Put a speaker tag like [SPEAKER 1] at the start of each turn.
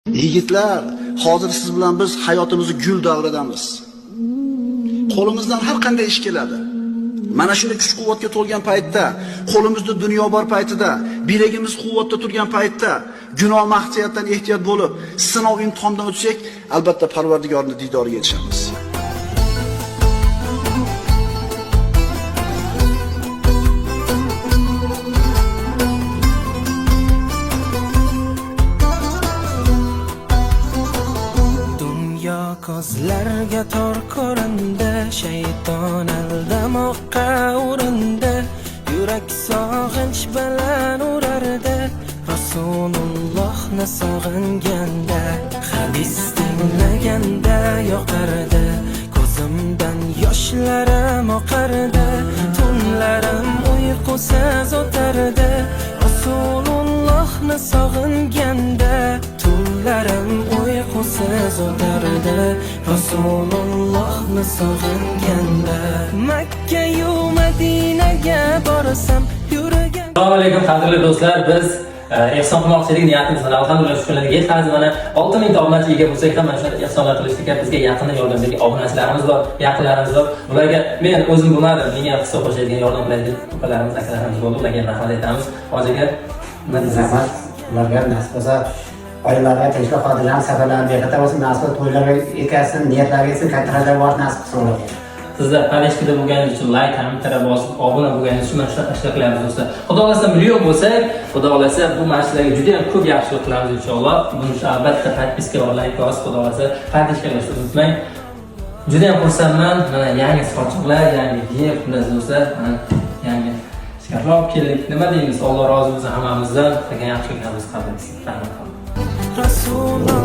[SPEAKER 1] Yigitlar, hozir siz bilan biz hayotimizni gul davridamiz. Qo'limizdan har qanday ish keladi. Mana shunday kuch-quvvatga to'lgan paytda, qo'limizda dunyo bor paytida, bilagimiz quvvatda turgan paytda, gunoh mahsiyatdan ehtiyot bo'lib, sinov imtihondan o'tsak, albatta Parvardigorning diydoriga yetishamiz.
[SPEAKER 2] Kozlarga tor ko'rindi, shayton aldamoqqa urindi, yurak sog'inch bilan urardi, Rasulullohni sog'inganda, hadis tinglaganda yoqardi, ko'zimdan yoshlarim oqardi, tunlarim uyqusiz o'tardi, Rasulullohni sog'inganda, tunlarim uyqusiz o'tardi, Rasulullohni sog'inganda, Makka yu Madinaga borsam yuragim.
[SPEAKER 3] Assalomu alaykum qadrli do'stlar, biz ehson qilmoqchilik niyatimiz bilan alhamdulillah shu kunlarga yetkazdik. Mana 6000 ta obunachiga bo'lsak ham mana shu ehsonlar qilishga bizga yaqindan yordamdagi obunachilarimiz bor, yaqinlarimiz bor. Ularga men o'zim bo'lmadim, menga hissa qo'shadigan, yordam qiladigan ukalarimiz, akalarimiz bo'ldi. Ularga rahmat aytamiz. Hozirga nima deysiz?
[SPEAKER 4] Ularga nasib bo'lsa oilalarga tinchlik, xotirjam safarlarni bexatar bo'lsin, nasib to'ylarga yetkazsin, niyatlarga yetsin, katta qadar bor nasib qilsin ularga.
[SPEAKER 3] Sizlar paleshkada bo'lganingiz uchun like, kommentariya bosib, obuna bo'lganingiz uchun mana shunaqa ishlar qilamiz do'stlar. Xudo xolasa million bo'lsak, xudo xolasa bu mashinalarga juda ham ko'p yaxshilik qilamiz inshaalloh. Buni uchun albatta podpiska va like bosib, xudo xolasa podpiska qilishni unutmang. Juda ham xursandman. Mana yangi sochiqlar, yangi yer, do'stlar, mana yangi skarlab keldik. Nima deymiz? Alloh rozi bo'lsin hammamizdan. Degan yaxshiliklarimiz qabul qilsin. Rahmat.
[SPEAKER 2] Rasululloh